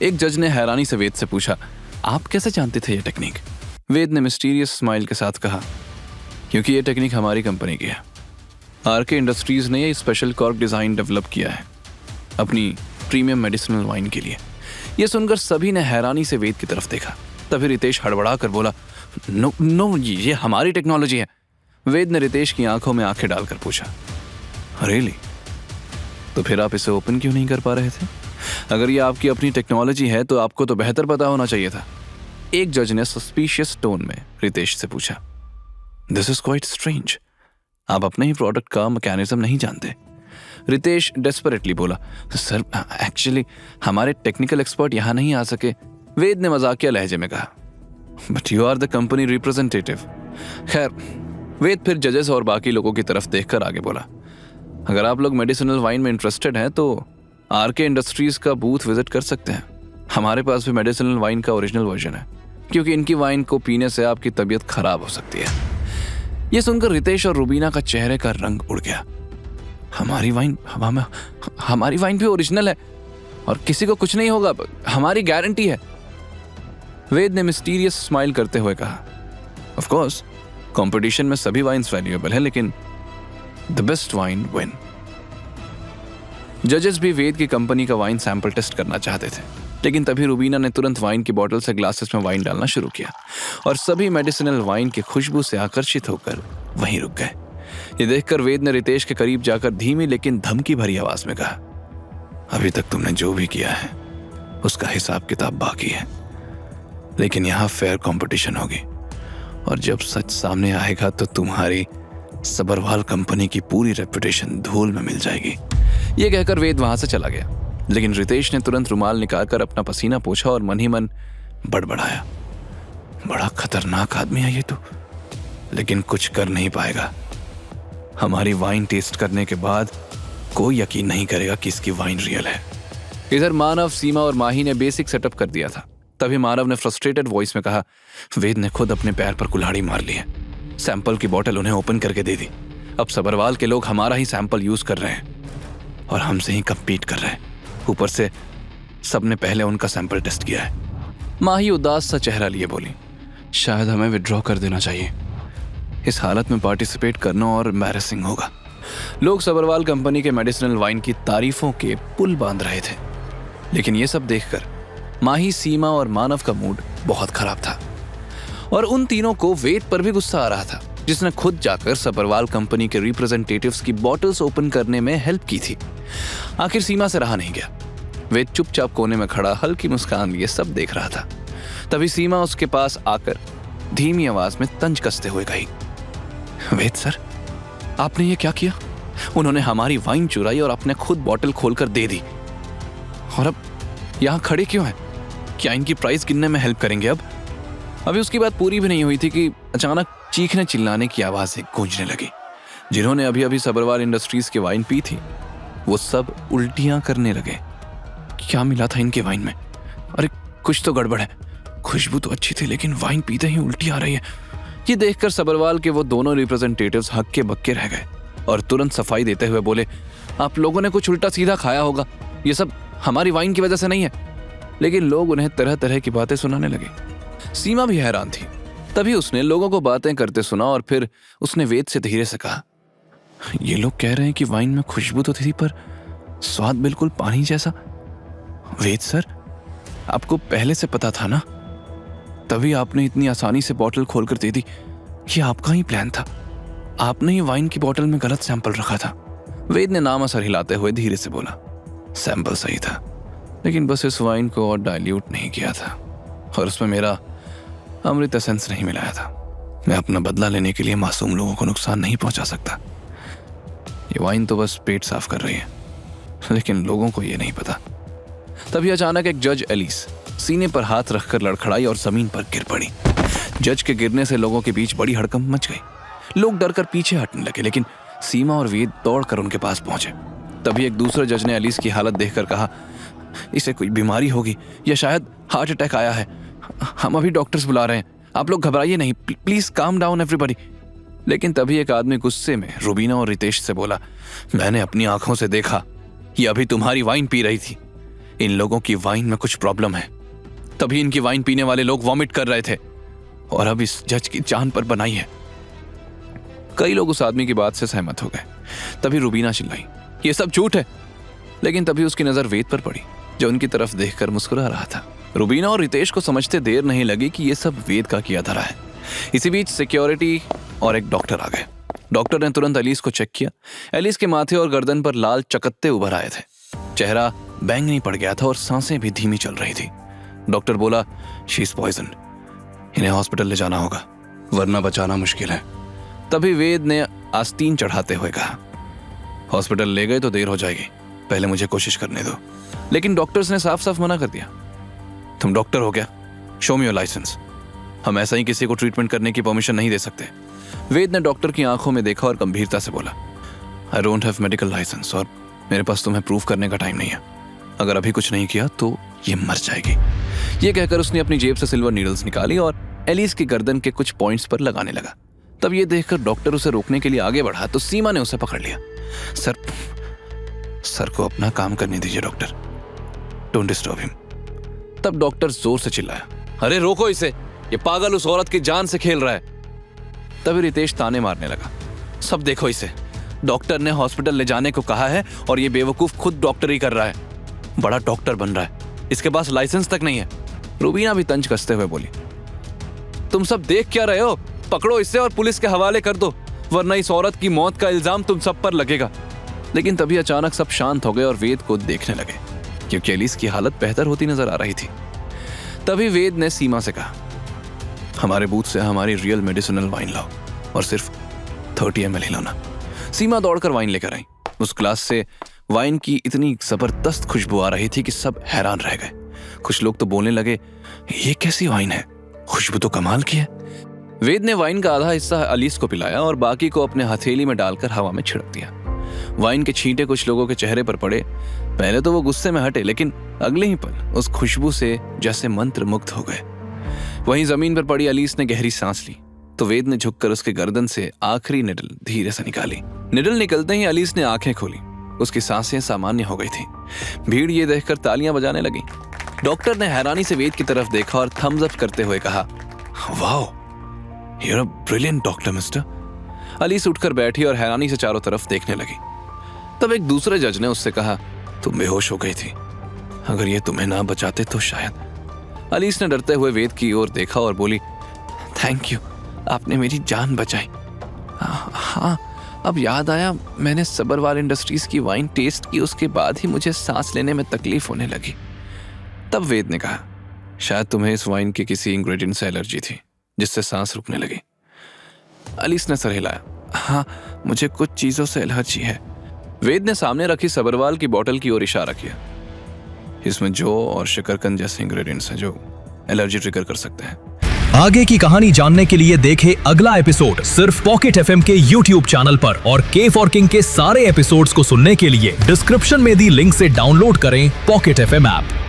एक जज ने हैरानी से वेद से पूछा, आप कैसे जानते थे ये टेक्निक? वेद ने मिस्टीरियस स्माइल के साथ कहा, क्योंकि ये टेक्निक हमारी कंपनी की है। आरके इंडस्ट्रीज ने ये स्पेशल कॉर्क डिज़ाइन डेवलप किया है अपनी प्रीमियम मेडिसिनल वाइन के लिए। ये सुनकर सभी ने हैरानी से वेद की तरफ देखा। तभी रितेश हड़बड़ा कर बोला, नो, ये हमारी टेक्नोलॉजी है। वेद ने रितेश की आंखों में आंखें डालकर पूछा, रियली? तो फिर आप इसे ओपन क्यों नहीं कर पा रहे थे? अगर ये आपकी अपनी टेक्नोलॉजी है तो आपको तो बेहतर पता होना चाहिए था। एक जज ने सस्पिशियस टोन में रितेश से पूछा, दिस इज क्वाइट स्ट्रेंज, आप अपने ही प्रोडक्ट का मैकेनिज्म नहीं जानते। रितेश डेस्परेटली बोला, सर एक्चुअली हमारे टेक्निकल एक्सपर्ट यहां नहीं आ सके। वेद ने मजाकिया लहजे में कहा, but you are the company representative. खैर, वेद फिर जजेस और बाकी लोगों की तरफ देखकर आगे बोला, अगर आप लोग मेडिसिनल वाइन में इंटरेस्टेड हैं तो आरके इंडस्ट्रीज का बूथ विजिट कर सकते हैं। हमारे पास भी मेडिसिनल वाइन का ओरिजिनल वर्जन है, क्योंकि इनकी वाइन को पीने से आपकी तबीयत खराब हो सकती है। यह सुनकर रितेश और रुबीना का चेहरे का रंग उड़ गया। हमारी वाइन भी ओरिजिनल है और किसी को कुछ नहीं होगा, हमारी गारंटी है। वेद ने मिस्टीरियस स्माइल करते हुए कहा, ऑफ कोर्स कंपटीशन में सभी वाइन्स वैल्यूएबल है, लेकिन द बेस्ट वाइन विन। जजेस भी वेद की कंपनी का वाइन सैंपल टेस्ट करना चाहते थे, लेकिन तभी रुबीना ने तुरंत वाइन की बोतल से ग्लासेस में वाइन डालना शुरू किया और सभी मेडिसिनल वाइन की खुशबू से आकर्षित होकर वहीं रुक गए। ये देखकर वेद ने रितेश के करीब जाकर धीमी लेकिन धमकी भरी आवाज में कहा, अभी तक तुमने जो भी किया है उसका हिसाब किताब बाकी है, लेकिन यहाँ फेयर कंपटीशन होगी और जब सच सामने आएगा तो तुम्हारी सबरवाल कंपनी की पूरी रेपुटेशन धूल में मिल जाएगी। ये कहकर वेद वहां से चला गया, लेकिन रितेश ने तुरंत रुमाल निकालकर अपना पसीना पोंछा और मन ही मन बड़बड़ाया, बड़ा खतरनाक आदमी है ये तो, लेकिन कुछ कर नहीं पाएगा। हमारी वाइन टेस्ट करने के बाद कोई यकीन नहीं करेगा कि इसकी वाइन रियल है। इधर मानव, सीमा और माही ने बेसिक सेटअप कर दिया था। तभी मानव ने फ्रस्ट्रेटेड वॉइस में कहा, वेद ने खुद अपने पैर पर कुल्हाड़ी मार ली है। सैंपल की बोतल उन्हें ओपन करके दे दी। अब सबरवाल के लोग हमारा ही सैंपल यूज कर रहे हैं और हमसे ही कम्पीट कर रहे हैं। ऊपर से सबने पहले उनका सैंपल टेस्ट किया है। माही उदास सा चेहरा लिए बोली, शायद हमें विड्रॉ कर देना चाहिए। इस हालत में पार्टिसिपेट करना और एम्बैरेसिंग होगा। लोग सबरवाल कंपनी के मेडिसिनल वाइन की तारीफों के पुल बांध रहे थे, लेकिन ये सब देखकर माही, सीमा और मानव का मूड बहुत खराब था और उन तीनों को वेद पर भी गुस्सा आ रहा था, जिसने खुद जाकर सबरवाल कंपनी के रिप्रेजेंटेटिव्स की बॉटल्स ओपन करने में हेल्प की थी। आखिर सीमा से रहा नहीं गया। वेद चुपचाप कोने में खड़ा हल्की मुस्कान लिए सब देख रहा था। तभी सीमा उसके पास आकर धीमी आवाज में तंज कसते हुए कही, वेद सर, आपने ये क्या किया? उन्होंने हमारी वाइन चुराई और आपने खुद बॉटल खोलकर दे दी, और अब यहां खड़े क्यों हैं? क्या इनकी प्राइस गिनने में हेल्प करेंगे? अब अभी उसकी बात पूरी भी नहीं हुई थी कि अचानक चीखने चिल्लाने की आवाजें गूंजने लगी। जिन्होंने अभी अभी सबरवाल इंडस्ट्रीज की वाइन पी थी वो सब उल्टियां करने लगे। क्या मिला था इनके वाइन में? अरे कुछ तो गड़बड़ है। खुशबू तो अच्छी थी, लेकिन वाइन पीते ही उल्टी आ रही है। ये देखकर सबरवाल के वो दोनों रिप्रेजेंटेटिव्स हक्के बक्के रह गए और तुरंत सफाई देते हुए बोले, आप लोगों ने कुछ उल्टा सीधा खाया होगा, ये सब हमारी वाइन की वजह से नहीं है। लेकिन लोग उन्हें तरह तरह की बातें सुनाने लगे। सीमा भी हैरान थी। तभी उसने लोगों को बातें करते सुना और फिर उसने वेद से धीरे से कहा, ये लोग कह रहे हैं कि वाइन में खुशबू तो थी पर स्वाद बिल्कुल पानी जैसा। वेद सर, आपको पहले से पता था ना? तभी आपने इतनी आसानी से बोतल खोलकर दे दी। ये आपका ही प्लान था। आपने ही वाइन की बोतल में गलत सैंपल रखा था। वेद ने नाम असर हिलाते हुए धीरे से बोला, सैंपल सही था, लेकिन बस इस वाइन को और डाइल्यूट नहीं किया था और उसमें मेरा अमृत एसेंस नहीं मिलाया था। मैं अपना बदला लेने के लिए मासूम लोगों को नुकसान नहीं पहुंचा सकता। ये वाइन तो बस पेट साफ कर रही है, लेकिन लोगों को ये नहीं पता। तभी अचानक एक जज एलिस सीने पर हाथ रखकर लड़खड़ाई और जमीन पर गिर पड़ी। जज के गिरने से लोगों के बीच बड़ी हड़कंप मच गई। लोग डरकर पीछे हटने लगे, लेकिन सीमा और वेद दौड़कर उनके पास पहुंचे। तभी एक दूसरे जज ने एलिस की हालत देखकर कहा, इसे कोई बीमारी होगी या शायद हार्ट अटैक आया है। हम अभी डॉक्टर्स बुला रहे हैं, आप लोग घबराइए नहीं, प्लीज काम डाउन एवरीबॉडी। लेकिन तभी एक आदमी गुस्से में रुबीना और रितेश से बोला, मैंने अपनी आंखों से देखा, ये अभी तुम्हारी वाइन पी रही थी। इन लोगों की वाइन में कुछ प्रॉब्लम है, तभी इनकी वाइन पीने वाले लोग वॉमिट कर रहे थे और अब इस जज की जान पर बनाई है। कई लोग उस आदमी की बात से सहमत हो गए। तभी रुबीना चिल्लाई, ये सब झूठ है। लेकिन तभी उसकी नजर वेद पर पड़ी, जो उनकी तरफ देखकर मुस्कुरा रहा था। रुबीना और रितेश को समझते देर नहीं लगी कि ये सब वेद का किया धरा है। इसी बीच सिक्योरिटी और एक डॉक्टर आ गए। डॉक्टर ने तुरंत एलिस को चेक किया। एलिस के माथे और गर्दन पर लाल चकत्ते उभर आए थे, चेहरा बैंगनी पड़ गया था और सांसें भी धीमी चल रही थी। डॉक्टर बोला, शी इज पॉइजन, इन्हें हॉस्पिटल ले जाना होगा वरना बचाना मुश्किल है। तभी वेद ने आस्तीन चढ़ाते हुए कहा, हॉस्पिटल ले गए तो देर हो जाएगी, पहले मुझे कोशिश करने दो। लेकिन डॉक्टर्स ने साफ साफ मना कर दिया, तुम डॉक्टर हो क्या, शो मी योर लाइसेंस, हम ऐसा ही किसी को ट्रीटमेंट करने की परमिशन नहीं दे सकते। वेद ने डॉक्टर की आंखों में देखा और गंभीरता से बोला, I don't have medical licence और मेरे पास तुम्हें प्रूफ करने का टाइम नहीं है। अगर अभी कुछ नहीं किया तो ये मर जाएगी। ये कहकर उसने अपनी जेब से सिल्वर नीडल्स निकाली और एलिस की गर्दन के कुछ पॉइंट्स पर लगाने लगा। तब ये देखकर डॉक्टर उसे रोकने के लिए आगे बढ़ा तो सीमा ने उसे पकड़ लिया। सर को अपना काम करने दीजिए डॉक्टर, डोंट डिस्टर्ब हिम। तब डॉक्टर जोर से चिल्लाया, अरे रोको इसे, ये पागल उस औरत की जान से खेल रहा है। तभी रितेश ताने मारने लगा, सब देखो इसे, डॉक्टर ने हॉस्पिटल ले जाने को कहा है और ये बेवकूफ खुद डॉक्टरी कर रहा है, बड़ा डॉक्टर बन रहा है, इसके पास लाइसेंस तक नहीं है। रुबीना भी तंज कसते हुए बोली, तुम सब देख क्या रहे हो, पकड़ो इसे और पुलिस के हवाले कर दो, वरना इस औरत की मौत का इल्जाम तुम सब पर लगेगा। लेकिन तभी अचानक सब शांत हो गए और वेद को देखने लगे, क्योंकि एलिस की हालत बेहतर होती नजर आ रही थी। तभी वेद ने सीमा से कहा, हमारे बूथ से हमारी रियल मेडिसिनल वाइन लाओ और सिर्फ 30 ml ही लाना। सीमा दौड़कर वाइन लेकर आई। उस ग्लास से वाइन की इतनी जबरदस्त खुशबू आ रही थी कि सब हैरान रह गए। कुछ लोग तो बोलने लगे, ये कैसी वाइन है, खुशबू तो कमाल की है। वेद ने वाइन का आधा हिस्सा एलिस को पिलाया और बाकी को अपने हथेली में डालकर हवा में छिड़क दिया। वाइन के छींटे कुछ लोगों के चेहरे पर पड़े। पहले तो वो गुस्से में हटे, लेकिन अगले ही पल उस खुशबू से जैसे मंत्र मुग्ध हो गए। वहीं जमीन पर पड़ी एलिस ने गहरी सांस ली तो वेद ने झुककर उसके गर्दन से आखिरी निडल धीरे से निकाली। निडल निकलते ही एलिस ने आंखें खोली, उसकी सांसें सामान्य हो गई थी। भीड़ ये देखकर तालियां बजाने लगी। डॉक्टर ने हैरानी से वेद की तरफ देखा और थम्स अप करते हुए कहा, wow, you are a brilliant doctor mister. Alice उठकर बैठी और हैरानी से चारों तरफ देखने लगी। तब एक दूसरे जज ने उससे कहा, तुम बेहोश हो गई थी, अगर ये तुम्हें ना बचाते तो शायद। एलिस ने डरते हुए वेद की ओर देखा और बोली, थैंक यू, आपने मेरी जान बचाई। हाँ, अब याद आया, मैंने सबरवाल इंडस्ट्रीज की वाइन टेस्ट की, उसके बाद ही मुझे सांस लेने में तकलीफ होने लगी। तब वेद ने कहा, शायद तुम्हें इस वाइन के किसी इंग्रेडिएंट से एलर्जी थी जिससे सांस रुकने लगी। एलिस ने सर हिलाया, हाँ, मुझे कुछ चीजों से एलर्जी है। वेद ने सामने रखी सबरवाल की बोतल की ओर इशारा किया। इसमें जौ और शकरकंद जैसे इंग्रेडिएंट्स हैं जो एलर्जी ट्रिगर कर सकते हैं। आगे की कहानी जानने के लिए देखें अगला एपिसोड सिर्फ पॉकेट एफएम के यूट्यूब चैनल पर, और के फॉर किंग के सारे एपिसोड्स को सुनने के लिए डिस्क्रिप्शन में दी लिंक से डाउनलोड करें पॉकेट एफएम ऐप।